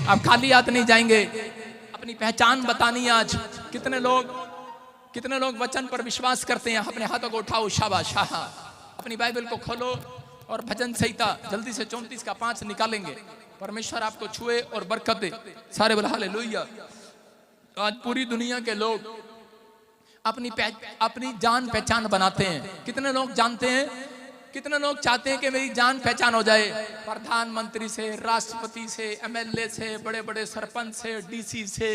आप खाली हाथ नहीं जाएंगे, अपनी पहचान बतानी है। आज कितने लोग वचन पर विश्वास करते हैं। अपने हाथों को उठाओ, शाबाश। अपनी बाइबल को खोलो और भजन संहिता जल्दी से 34 का 5 निकालेंगे। परमेश्वर आपको छुए और बरकत दे। सारे बोले हालेलुया। आज पूरी दुनिया के लोग अपनी जान पहचान बनाते हैं। कितने लोग जानते हैं, कितने लोग चाहते हैं कि मेरी जान पहचान हो जाए, प्रधानमंत्री से, राष्ट्रपति से, एमएलए से, बड़े बड़े सरपंच से, डीसी से।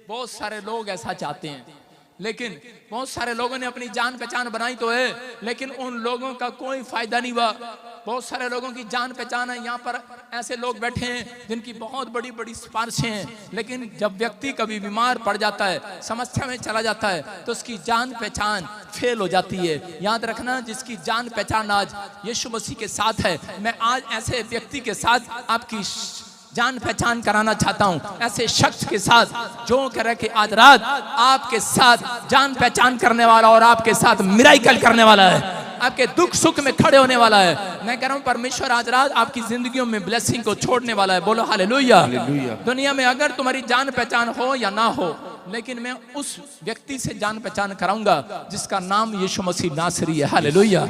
बहुत सारे लोग ऐसा चाहते हैं, लेकिन बहुत सारे लोगों ने अपनी जान पहचान बनाई तो है, लेकिन उन लोगों का कोई फायदा नहीं हुआ। बहुत सारे लोगों की जान पहचान है। यहाँ पर ऐसे लोग बैठे हैं जिनकी बहुत बड़ी बड़ी सिफारिशें हैं, लेकिन जब व्यक्ति कभी बीमार पड़ जाता है, समस्या में चला जाता है, तो उसकी जान पहचान फेल हो जाती है। याद रखना, जिसकी जान पहचान आज यीशु मसीह के साथ है, मैं आज ऐसे व्यक्ति के साथ आपकी जान पहचान कराना चाहता हूं, ऐसे शख्स के साथ जो कह के आज रात आपके साथ जान पहचान करने वाला और आपके साथ मिराकल करने वाला है, आपके दुख सुख में खड़े होने वाला है। मैं कह रहा हूं परमेश्वर आज रात आपकी जिंदगियों में ब्लेसिंग को छोड़ने वाला है। बोलो हालेलुया। दुनिया में अगर तुम्हारी जान पहचान हो या ना हो, लेकिन मैं उस व्यक्ति से जान पहचान कराऊंगा जिसका नाम यीशु मसीह नासरी है। हालेलुया।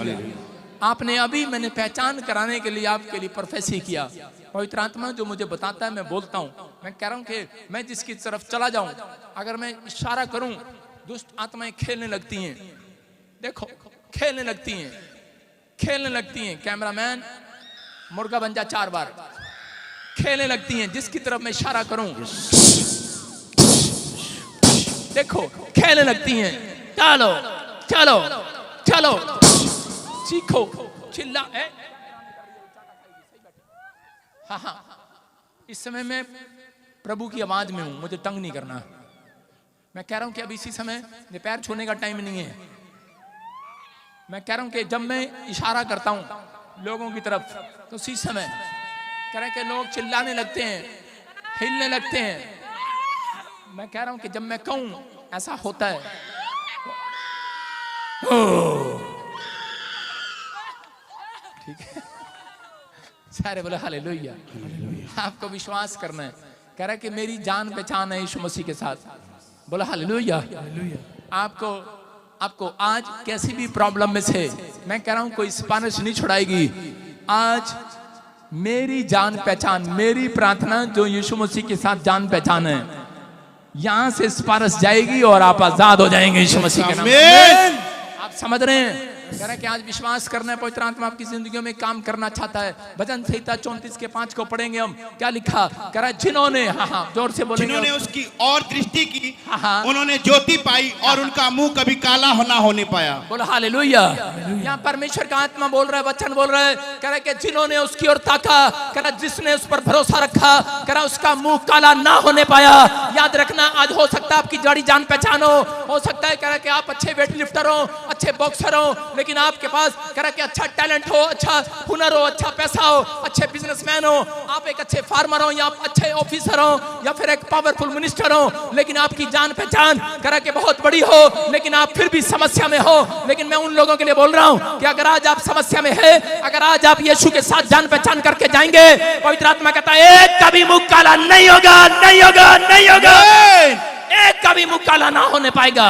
आपने अभी मैंने पहचान कराने के लिए आपके लिए प्रोफेसी किया। पवित्र आत्मा जो मुझे बताता है मैं बोलता हूँ। मैं कह रहा हूँ कि मैं जिसकी तरफ चला जाऊं, अगर मैं इशारा करूं, दुष्ट आत्माएं खेलने लगती हैं। देखो, खेलने लगती हैं। कैमरामैन मुर्गा बन जा 4 बार। खेलने लगती हैं जिसकी तरफ मैं इशारा करूं। देखो, खेलने लगती हैं। चलो चलो चलो, चीखो, चिल्ला। हाँ, इस समय मैं प्रभु की आवाज में हूं, मुझे तंग नहीं करना। मैं कह रहा हूं कि अब इसी समय पैर छूने का टाइम नहीं है। मैं कह रहा हूं कि जब मैं इशारा करता हूं लोगों की तरफ, तो उसी समय कह रहे कि लोग चिल्लाने लगते हैं, हिलने लगते हैं। मैं कह रहा हूं कि जब मैं कहूं ऐसा होता है। ठीक है, सारे बोले हालेलुया। आपको विश्वास करना है। कह रहा है कि मेरी जान पहचान है यीशु मसीह के साथ। बोला हालेलुया। आपको आज कैसी भी प्रॉब्लम में से मैं कह रहा हूं कोई सिफारिश नहीं छुड़ाएगी। आज मेरी जान पहचान, मेरी प्रार्थना जो यीशु मसीह के साथ जान पहचान है, यहां से सिफारिश जाएगी और आप आजाद हो जाएंगे यीशु मसीह के नाम में। आप समझ रहे हैं? कह रहा है कि आज विश्वास करना है, पवित्र आत्मा आपकी जिंदगियों में काम करना चाहता है। भजन संहिता 34 के 5 को पढ़ेंगे हम। क्या लिखा? कह रहा है जिन्होंने, हाँ जोर से बोलेंगे, जिन्होंने उसकी और दृष्टि की, उन्होंने ज्योति पाई और उनका मुंह कभी काला ना होने पाया। बोलो हालेलुया। यहाँ परमेश्वर का आत्मा बोल रहा है, वचन बोल रहा है। कह रहा है कि जिन्होंने उसकी ओर ताका, कह रहा जिसने उस पर भरोसा रखा, कह रहा उसका मुंह काला ना होने पाया। याद रखना, आज हो सकता है आपकी बड़ी जान पहचान हो सकता है कह रहा है कि आप अच्छे वेट लिफ्टर हो, अच्छे बॉक्सर हो, लेकिन आपके पास कह रहा है कि अच्छा टैलेंट हो, अच्छा हुनर हो, अच्छा पैसा हो, अच्छे बिजनेसमैन हो, आप एक अच्छे फार्मर हो, या अच्छे ऑफिसर हो, या फिर एक पावरफुल मिनिस्टर हो, लेकिन आपकी जान पहचान कह रहा है कि बहुत बड़ी हो, लेकिन आप फिर भी समस्या में हो। लेकिन मैं उन लोगों के लिए बोल रहा हूं कि अगर आज आप समस्या में है, अगर आज आप यीशु के साथ जान पहचान करके जाएंगे, पवित्र आत्मा कहता है एक कभी मुंह काला नहीं होगा, नहीं होगा, नहीं होगा। एक कभी मुंह काला ना होने पाएगा।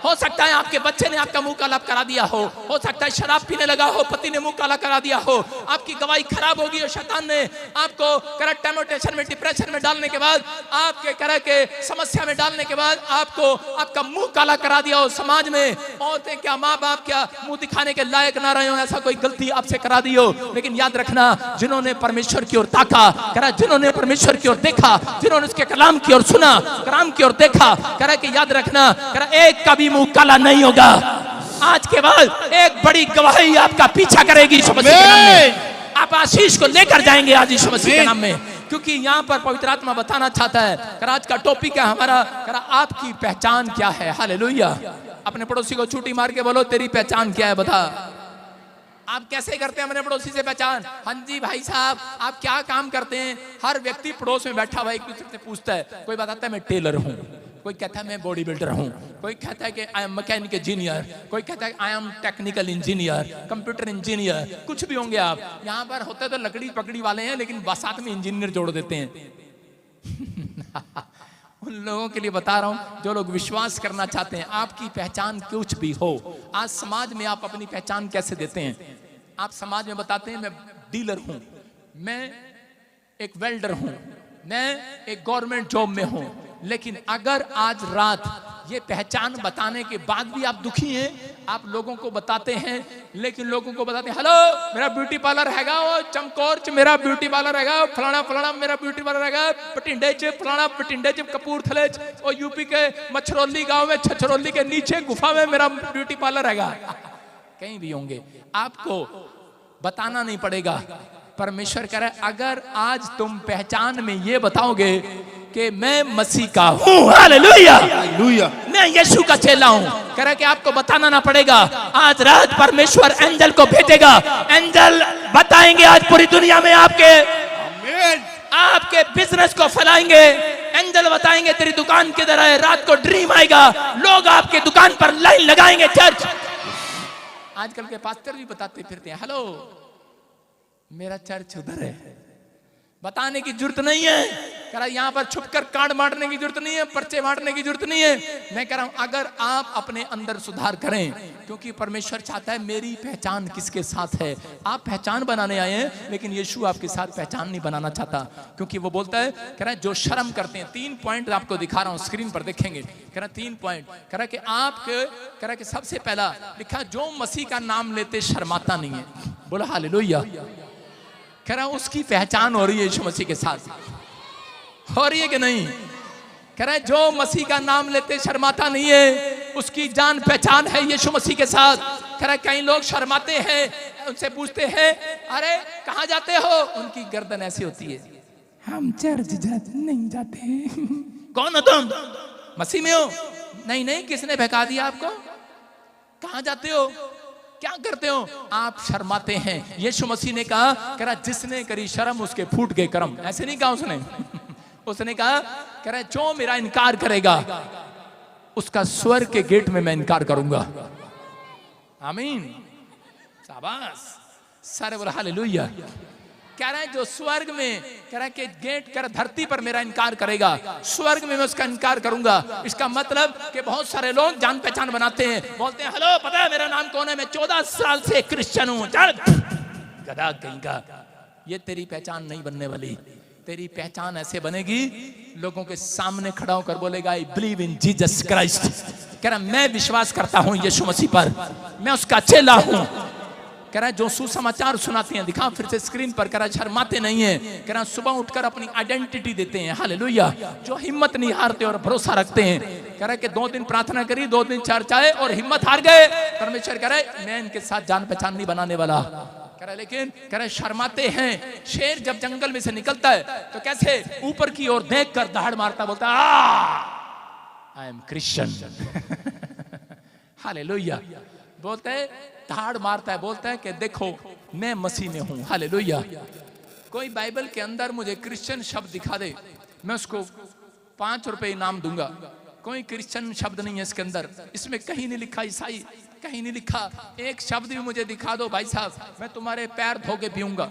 हो सकता है आपके बच्चे ने आपका मुंह काला करा दिया हो सकता है शराब पीने लगा हो, पति ने मुंह काला करा दिया हो, आपकी गवाही खराब होगी और शैतान ने आपको करा टेम्पटेशन में, डिप्रेशन में डालने के बाद, आपके करा के समस्या में डालने के बाद आपको आपका मुंह काला करा दिया हो। समाज में औरतें क्या, माँ बाप क्या मुंह दिखाने के लायक ना रहे हो, ऐसा कोई गलती आपसे करा दी हो। लेकिन याद रखना, जिन्होंने परमेश्वर की ओर ताका, करा जिन्होंने परमेश्वर की ओर देखा, जिन्होंने उसके कलाम की ओर सुना, कलाम की ओर देखा, करा कि याद रखना, करा एक कभी मुंह काला नहीं होगा। आज के बाद एक बड़ी गवाही आपका पीछा करेगी यीशु मसीह के नाम में। आप आशीष को लेकर जाएंगे आज यीशु मसीह के नाम में, क्योंकि यहाँ पर पवित्र आत्मा बताना चाहता है। आज का टॉपिक है हमारा, आपकी पहचान क्या है। हालेलुया। अपने पड़ोसी को छुट्टी मार के बोलो, तेरी पहचान क्या है, बता। आप कैसे करते हैं अपने पड़ोसी से पहचान? हाँ जी भाई साहब, आप क्या काम करते हैं? हर व्यक्ति पड़ोस में बैठा हुआ एक दूसरे से पूछता है। कोई बताता है मैं टेलर हूँ, कोई कहता है मैं बॉडी बिल्डर हूँ, कोई कहता है कि आई एम मैकेनिकल इंजीनियर, कोई कहता है I am technical engineer, computer engineer, कुछ भी होंगे आप। यहाँ पर होते तो लकड़ी पकड़ी वाले हैं, लेकिन साथ में इंजीनियर जोड़ देते हैं। उन लोगों के लिए बता रहा हूं जो लोग विश्वास करना चाहते हैं आपकी पहचान कुछ भी हो। आज समाज में आप अपनी पहचान कैसे देते हैं? आप समाज में बताते हैं मैं डीलर हूं, मैं एक वेल्डर हूं, मैं एक गवर्नमेंट जॉब में हूं, लेकिन अगर आज रात ये पहचान बताने के बाद भी आप दुखी हैं, आप लोगों को बताते हैं, लेकिन लोगों को बताते हैं हेलो मेरा ब्यूटी पार्लर हैगा, वो चमकौर च मेरा ब्यूटी पार्लर हैगा, फलाना फलाना मेरा ब्यूटी पार्लर हैगा, बठिंडे च फलाना बठिंडे च कपूरथले च और यूपी के मछरौली गांव में छछरौली के नीचे गुफा में मेरा ब्यूटी पार्लर हैगा। कहीं भी होंगे, आपको बताना नहीं पड़ेगा। परमेश्वर कह रहा है अगर आज तुम पहचान में ये बताओगे कि मैं मसीह का हूं, हालेलुया, हालेलुया, मैं यीशु का चेला हूं, कह रहा है कि आपको बताना ना पड़ेगा। आज रात परमेश्वर एंजल को भेजेगा, एंजल बताएंगे आज पूरी दुनिया में आपके बिजनेस को फैलाएंगे। एंजल बताएंगे तेरी दुकान किधर है, रात को ड्रीम आएगा, लोग आपके दुकान पर लाइन लगाएंगे। चर्च आजकल के पास्टर भी बताते फिरते हैं हेलो मेरा चर्च उधर है, बताने की जरूरत नहीं है। कह रहा यहाँ पर छुपकर कार्ड बांटने की जरूरत नहीं है, पर्चे बांटने की जरूरत नहीं है। मैं कह रहा हूं अगर आप अपने अंदर सुधार करें, क्योंकि परमेश्वर चाहता है मेरी पहचान किसके साथ है। आप पहचान बनाने आए हैं, लेकिन यीशु आपके साथ पहचान नहीं बनाना चाहता, क्योंकि वो बोलता है कह रहा है जो शर्म करते हैं। 3 पॉइंट आपको दिखा रहा हूं, स्क्रीन पर देखेंगे। कह रहा 3 पॉइंट, कह रहा कि आपके कह रहा कि सबसे पहला लिखा जो मसीह का नाम लेते शर्माता नहीं है। बोला हालेलुया। कह रहा उसकी पहचान हो रही है यीशु मसीह के साथ, हो रही है कि नहीं? कह रहा है जो मसीह का नाम लेते शर्माता नहीं है, उसकी जान पहचान है यीशु मसीह के साथ। कह रहा है कई लोग शर्माते हैं, उनसे पूछते हैं अरे कहाँ जाते हो, उनकी गर्दन ऐसी होती है हम चर्च नहीं जाते। कौन हो तुम? मसीह में हो? नहीं नहीं, किसने बहका दिया आपको? कहाँ जाते हो, क्या करते हो? आप शर्माते हैं। यीशु मसीह ने कहा कह रहा जिसने करी शर्म उसके फूट गए कर्म। ऐसे नहीं कहा उसने उसने कहा कह रहा जो मेरा इनकार करेगा उसका स्वर्ग के गेट में मैं इनकार करूंगा। आमीन, शाबाश, सारे बोला हालेलुया। कह रहा है जो स्वर्ग में कह रहा है कि गेट कर धरती पर मेरा इनकार करेगा, स्वर्ग में मैं उसका इनकार करूंगा। इसका मतलब कि बहुत सारे लोग जान पहचान बनाते हैं, बोलते हैं हेलो पता है मेरा नाम कौन है, मैं 14 साल से क्रिश्चियन हूं। चल गधा कहीं का, ये तेरी पहचान नहीं बनने वाली। तेरी पहचान ऐसे बनेगी लोगों के सामने खड़ा होकर बोलेगा I believe in Jesus Christ. कह रहा मैं विश्वास करता हूं यीशु मसीह पर, मैं उसका चेला हूं। कह रहा है जो सुसमाचार सुनाते हैं, दिखा फिर से स्क्रीन पर, कह रहा शर्माते नहीं है। कह रहा सुबह उठकर अपनी आइडेंटिटी देते हैं, हालेलुया। जो हिम्मत नहीं हारते और भरोसा रखते हैं। कह रहा है कि 2 दिन प्रार्थना करी, 2 दिन चर्च आए और हिम्मत हार गए। परमेश्वर कह रहा है मैं इनके साथ जान पहचान नहीं बनाने वाला। कह रहा लेकिन कह रहा शर्माते हैं। शेर जब जंगल में से निकलता है तो कैसे ऊपर की ओर देखकर दहाड़ मारता, बोलता आई एम क्रिश्चियन। हालेलुया, बोलता है दहाड़ मारता है, बोलता है कि देखो मैं मसीह में हूं। हालेलुया। कोई बाइबल के अंदर मुझे क्रिश्चियन शब्द दिखा दे, मैं उसको 5 रुपए इनाम दूंगा। कोई क्रिश्चियन शब्द नहीं है इसके अंदर, इसमें कहीं नहीं लिखा ईसाई, कहीं नहीं लिखा। एक शब्द भी मुझे दिखा दो भाई साहब, मैं तुम्हारे पैर धो के पीऊंगा।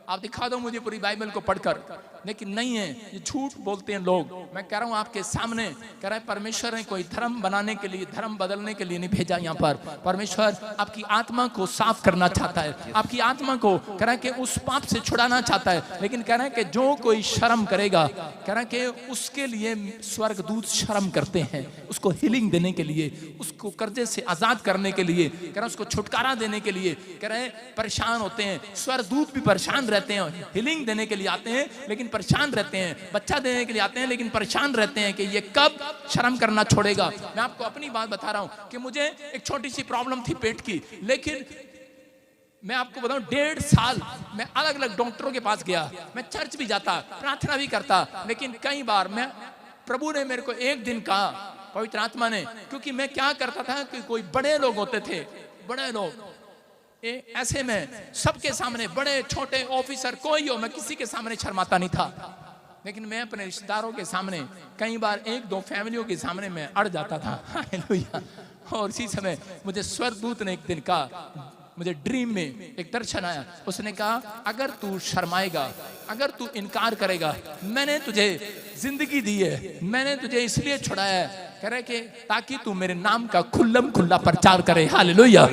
आप दिखा दो मुझे पूरी बाइबल को पढ़कर, लेकिन नहीं है, ये झूठ बोलते हैं लोग। मैं कह रहा हूं आपके सामने, कह रहा है परमेश्वर ने कोई धर्म बनाने के लिए, धर्म बदलने के लिए नहीं भेजा यहाँ पर। परमेश्वर आपकी आत्मा को साफ करना चाहता है, आपकी आत्मा को कह रहा है कि उस पाप से छुड़ाना चाहता है। लेकिन कह रहा है कि जो कोई शर्म करेगा, कह रहा है कि उसके लिए स्वर्गदूत शर्म करते हैं, उसको हीलिंग देने के लिए, उसको कर्जे से आजाद करने के लिए, कह रहा है उसको छुटकारा देने के लिए। कह रहे परेशान होते हैं, स्वर्गदूत भी परेशान रहते हैं, हीलिंग देने के लिए आते हैं लेकिन परेशान रहते हैं, बच्चा देने के लिए आते हैं लेकिन परेशान रहते हैं कि ये कब शर्म करना छोड़ेगा। मैं आपको अपनी बात बता रहा हूं कि मुझे एक छोटी सी प्रॉब्लम थी पेट की, लेकिन मैं आपको बताऊं 1.5 साल मैं अलग अलग डॉक्टरों के पास गया, मैं चर्च भी जाता, प्रार्थना भी करता, लेकिन कई बार मैं प्रभु ने मेरे को एक दिन कहा, पवित्र आत्मा ने, क्योंकि मैं क्या करता था कि कोई बड़े लोग होते थे, बड़े लोग ऐसे में सबके सामने, बड़े छोटे ऑफिसर कोई हो, मैं किसी के सामने शर्माता नहीं था। लेकिन मैं अपने रिश्तेदारों के सामने, कई बार 1-2 फैमिलियों के सामने मैं अड़ जाता था। हालेलुया। और इसी समय मुझे स्वर्गदूत ने एक दिन कहा मुझे ड्रीम में एक दर्शन आया। उसने कहा अगर तू शर्माएगा, अगर तू इनकार करेगा, मैंने तुझे जिंदगी दी है, मैंने तुझे इसलिए छुड़ाया है, कह रहे कि ताकि तू मेरे नाम का खुल्लम खुल्ला प्रचार करे। हालेलुया।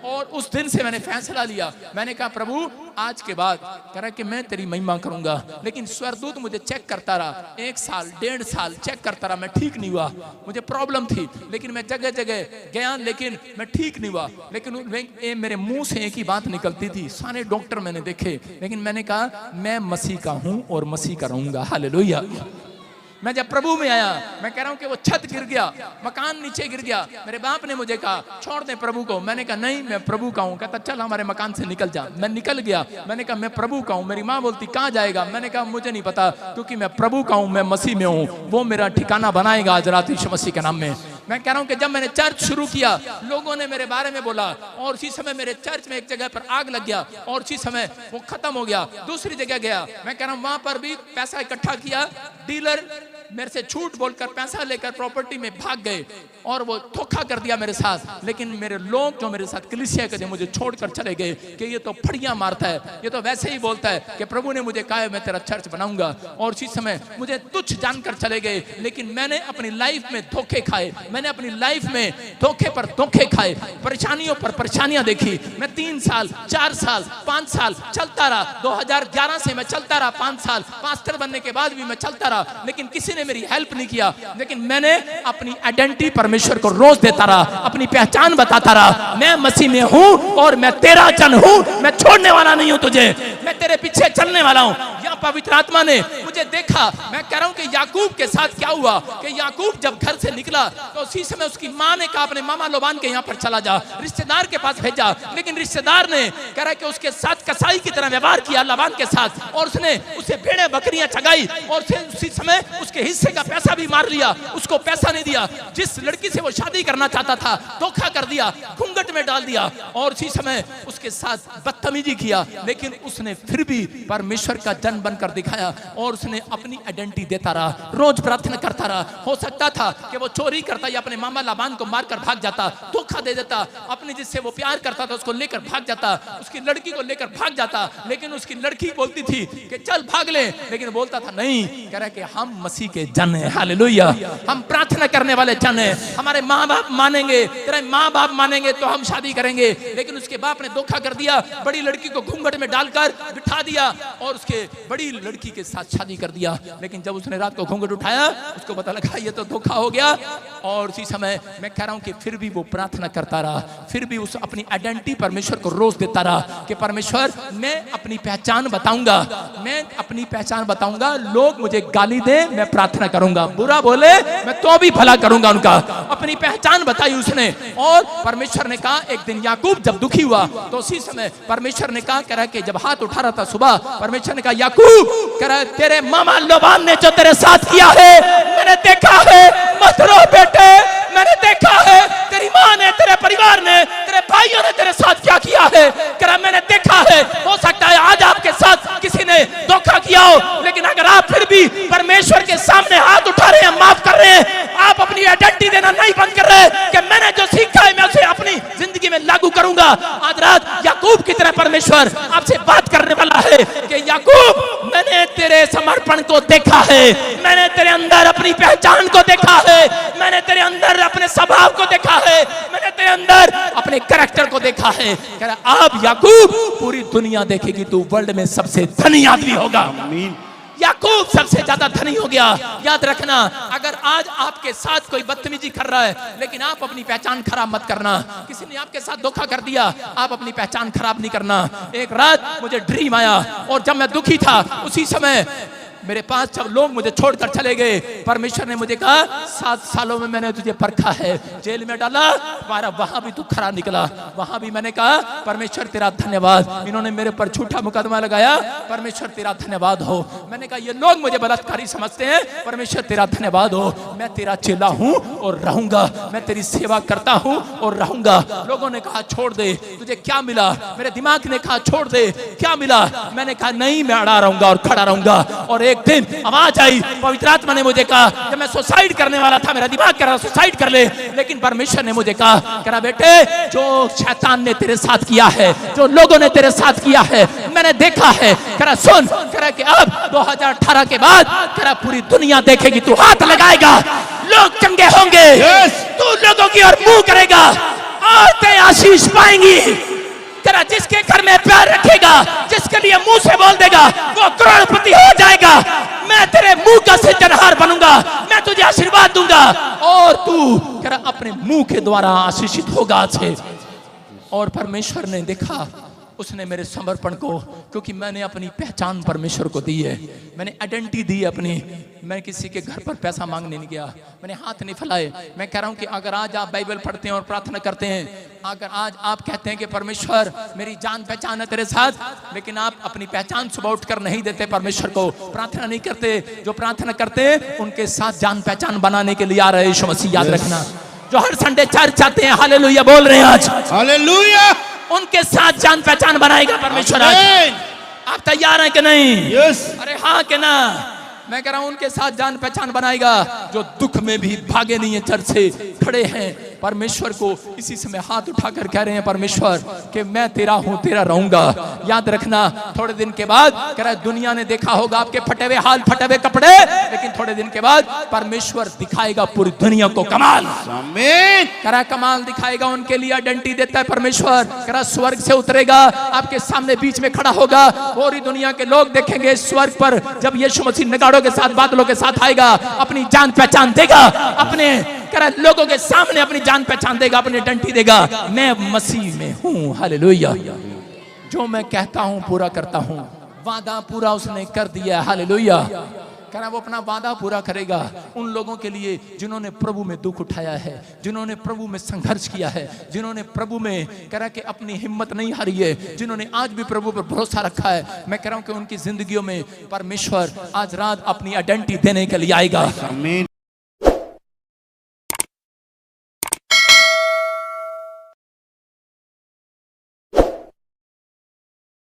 और उस दिन से मैंने फैसला लिया, मैंने कहा प्रभु आज के बाद कह रहा कि मैं तेरी महिमा करूंगा। लेकिन स्वर्गदूत मुझे चेक करता रहा, 1 साल 1.5 साल चेक करता रहा, मैं ठीक नहीं हुआ। मुझे प्रॉब्लम थी, लेकिन मैं जगह जगह गया, लेकिन मैं ठीक नहीं हुआ। लेकिन मेरे मुंह से एक ही बात निकलती थी, सारे डॉक्टर मैंने देखे, लेकिन मैंने कहा मैं मसीह का हूं और मसीह का रहूंगा। हालेलुया। मैं जब प्रभु में आया, मैं कह रहा हूं कि वो छत गिर गया, मकान नीचे गिर गया। मेरे बाप ने मुझे कहा छोड़ दे प्रभु को। मैंने कहा नहीं, मैं प्रभु का हूं। कहता चल हमारे मकान से निकल जा। मैं निकल गया। मैंने कहा मैं प्रभु का हूं। मेरी माँ बोलती कहाँ जाएगा? मैंने कहा मुझे नहीं पता, क्योंकि मैं प्रभु का हूं, मैं मसीह में हूं, वो मेरा ठिकाना बनाएगा आज रात यीशु मसीह के नाम में। मैं कह रहा हूं कि जब मैंने चर्च शुरू किया, लोगों ने मेरे बारे में बोला, और उसी समय मेरे चर्च में एक जगह पर आग लग गया, और उसी समय वो खत्म हो गया। दूसरी जगह गया, मैं कह रहा हूं वहां पर भी पैसा इकट्ठा किया, डीलर मेरे से झूठ बोलकर पैसा लेकर प्रॉपर्टी में भाग गए, और वो धोखा कर दिया मेरे साथ। लेकिन मेरे लोग जो मेरे साथ कलीसिया के थे, मुझे छोड़कर चले गए कि ये तो फड़ियां मारता है, ये तो वैसे ही बोलता है कि प्रभु ने मुझे कहा है मैं तेरा चर्च बनाऊंगा। और उसी समय मुझे तुच्छ जानकर चले गए। लेकिन मैंने अपनी लाइफ में धोखे खाए, मैंने अपनी लाइफ में धोखे पर धोखे खाए, परेशानियों पर परेशानियां देखी। मैं 3 साल 4 साल 5 साल चलता रहा। 2011 से मैं चलता रहा, 5 साल पास्टर बनने के बाद भी मैं चलता रहा, लेकिन किसी ने मेरी हेल्प नहीं किया। लेकिन मैंने अपनी आइडेंटिटी परमेश्वर को रोज देता रहा, अपनी पहचान बताता रहा, मैं मसीह में हूं और मैं तेरा जन हूं, मैं छोड़ने वाला नहीं हूं तुझे, मैं तेरे पीछे चलने वाला हूं। या पवित्र आत्मा ने मुझे देखा। मैं कह रहा हूं कि याकूब के साथ क्या हुआ कि याकूब जब घर से निकला तो उसी समय उसकी मां ने कहा अपने मामा लोबान के यहाँ पर चला जा, रिश्तेदार के पास भेजा। लेकिन रिश्तेदार ने कह रहा कि उसके साथ कसाई की तरह व्यवहार किया लाबान के साथ, और उसने उसे भेड़ें बकरियां चगाई, और उसी समय उसके हिस्से का पैसा भी मार लिया, उसको पैसा नहीं दिया। जिस लड़की से वो शादी करना चाहता था धोखा कर दिया, घूंघट में डाल दिया, और उसी समय उसके साथ बदतमीजी किया। लेकिन उसने फिर भी परमेश्वर का जन बनकर दिखाया, और उसने अपनी आइडेंटिटी देता रहा, रोज प्रार्थना करता रहा। हो सकता था कि वो चोरी करता या अपने मामा लाबान को मारकर भाग जाता, धोखा दे देता, अपने जिससे वो प्यार करता था उसको लेकर भाग जाता, उसकी लड़की को लेकर भाग जाता। लेकिन उसकी लड़की बोलती थी कि चल भाग ले, लेकिन बोलता था नहीं, कह रहा कि हम मसीह के जन हैं। हालेलुया। हम प्रार्थना करने वाले जन हैं, हमारे माँ बाप मानेंगे, तेरे माँ बाप मानेंगे तो हम शादी करेंगे। लेकिन उसके बाप ने धोखा कर दिया, बड़ी लड़की को घूंघट में डालकर बिठा दिया, और उसके बड़ी लड़की के साथ शादी कर दिया। लेकिन जब उसने रात को घूंघट उठाया, उसको पता लगा ये तो धोखा हो गया। और उसी समय मैं कह रहा हूं कि फिर भी वो प्रार्थना करता रहा, फिर भी उस अपनी आइडेंटिटी परमेश्वर को रोज देता रहा कि परमेश्वर मैं अपनी पहचान बताऊंगा, मैं अपनी पहचान बताऊंगा। लोग मुझे गाली दे, मैं प्रार्थना करूंगा, बुरा बोले मैं तो भी भला करूंगा उनका। अपनी पहचान बताई उसने। और परमेश्वर ने कहा, एक दिन याकूब जब दुखी हुआ तो उसी समय परमेश्वर ने कहा, कह रहा कि जब हाथ उठा रहा था सुबह, परमेश्वर ने कहा याकूब, कह रहा तेरे मामा लोबान ने जो तेरे साथ किया है मैंने देखा है, मत रो बेटे, मैंने देखा है तेरी माँ ने, तेरे परिवार ने, तेरे भाइयों ने तेरे साथ क्या किया है, कह रहा मैंने देखा है। हो सकता है आज आपके साथ किसी ने धोखा किया हो, लेकिन अगर आप फिर भी परमेश्वर के सामने हाथ उठा रहे हैं, माफ कर रहे हैं, आप अपनी आइडेंटिटी देना नहीं बंद कर रहे कि मैंने जो सीखा है मैं उसे अपनी जिंदगी में लागू करूंगा। आज रात याकूब की तरह परमेश्वर आपसे बात करने वाला है कि याकूब, मैंने तेरे समर्पण को देखा है, मैंने तेरे अंदर अपनी पहचान को देखा है, मैंने तेरे अंदर अपने स्वभाव को देखा है, मैंने तेरे अंदर अपने कैरेक्टर को देखा है। कह रहा अब याकूब पूरी दुनिया देखेगी, तू वर्ल्ड में सबसे धनी आदमी होगा। याकूब सबसे ज्यादा धनी हो गया। याद रखना, अगर आज आपके साथ कोई बदतमीजी कर रहा है, लेकिन आप अपनी पहचान खराब मत करना। किसी ने आपके साथ धोखा कर दिया, आप अपनी पहचान खराब नहीं करना। एक रात मुझे ड्रीम आया, और जब मैं दुखी था उसी समय मेरे पास जब लोग मुझे छोड़कर चले गए, परमेश्वर ने मुझे कहा 7 सालों में मैंने तुझे परखा है, जेल में डाला, तुम्हारा वहां भी तू खरा निकला। वहां भी मैंने कहा परमेश्वर तेरा धन्यवाद, इन्होंने मेरे पर झूठा मुकदमा लगाया, परमेश्वर तेरा धन्यवाद हो। मैंने कहा ये लोग मुझे बलात्कारी समझते हैं, परमेश्वर तेरा धन्यवाद हो, मैं तेरा चेला हूं और रहूंगा, मैं तेरी सेवा करता हूं और रहूंगा। लोगों ने कहा छोड़ दे, तुझे क्या मिला? मेरे दिमाग ने कहा छोड़ दे, क्या मिला? मैंने कहा नहीं, मैं अड़ा रहूंगा और खड़ा रहूंगा। और एक एक दिन आवाज आई, पवित्र आत्मा ने मुझे कहा, जब मैं सुसाइड करने वाला था, मेरा दिमाग कह रहा सुसाइड कर ले, लेकिन परमेश्वर ने मुझे कहा बेटे जो शैतान ने तेरे साथ किया है, जो लोगों ने तेरे साथ किया है, मैंने देखा है। करा सुन, करा कि अब 2018 के बाद करा पूरी दुनिया देखेगी, तू हाथ लगाएगा लोग चंगे होंगे, तू लोगों की ओर मुंह करेगा, औरतें आशीष पाएंगी। करा जिसके घर में प्यार रखेगा, जिसके लिए मुंह से बोल देगा, वो करोड़पति हो जाएगा। मैं तेरे मुंह का सृजनहार बनूंगा, मैं तुझे आशीर्वाद दूंगा और तू करा अपने मुंह के द्वारा आशीषित होगा से। और परमेश्वर ने देखा, उसने मेरे समर्पण को, क्योंकि मैंने अपनी पहचान परमेश्वर को दी है, मैंने आइडेंटिटी दी अपनी। मैं किसी के घर पर पैसा मांगने नहीं गया, मैंने हाथ नहीं फैलाए। मैं कह रहा हूं कि अगर आज आप बाइबल पढ़ते हैं और प्रार्थना करते हैं, अगर आज आप कहते हैं कि परमेश्वर मेरी जान पहचान है तेरे साथ, लेकिन आप अपनी पहचान सुबह उठकर नहीं देते परमेश्वर को, प्रार्थना नहीं करते, जो प्रार्थना करते हैं उनके साथ जान पहचान बनाने के लिए आ रहे यीशु मसीह, याद रखना। जो हर संडे चर्च आते हैं, हालेलुया बोल रहे हैं आज, हालेलुया, उनके साथ जान पहचान बनाएगा परमेश्वर आज। आप तैयार हैं कि नहीं? यस। अरे हाँ कि ना? मैं कह रहा हूं उनके साथ जान पहचान बनाएगा जो दुख में भी भागे नहीं है, चर्च से खड़े हैं परमेश्वर को इसी समय हाथ उठाकर कह रहे हैं परमेश्वर कि मैं तेरा हूं, तेरा रहूंगा। याद रखना, थोड़े दिन के बाद कह रहा है दुनिया ने देखा होगा आपके फटे हुए हाल, फटे हुए कपड़े, लेकिन थोड़े दिन के बाद परमेश्वर दिखाएगा पूरी दुनिया को कमाल। आमीन। कह रहा कमाल दिखाएगा, उनके लिए आइडेंटिटी देता है परमेश्वर। कह रहा स्वर्ग से उतरेगा, आपके सामने बीच में खड़ा होगा, पूरी दुनिया के लोग देखेंगे स्वर्ग पर जब यीशु मसीह नगाड़ों के साथ, बादलों के साथ आएगा, अपनी जान पहचान देगा, अपने कह रहा लोगों के सामने अपनी जान पहचान देगा, अपनी आइडेंटिटी देगा, मैं मसीह में हूं। हालेलुया। जो मैं कहता हूं पूरा करता हूं, वादा पूरा उसने कर दिया। हालेलुया। कह रहा वो अपना वादा पूरा करेगा उन लोगों के लिए जिन्होंने प्रभु में दुख उठाया है, जिन्होंने प्रभु में संघर्ष किया है, जिन्होंने प्रभु में कह रहा कि अपनी हिम्मत नहीं हारी है, जिन्होंने आज भी प्रभु पर भरोसा रखा है। मैं कह रहा हूं कि उनकी जिंदगियों में परमेश्वर आज रात अपनी आइडेंटिटी देने के लिए आएगा। आमीन।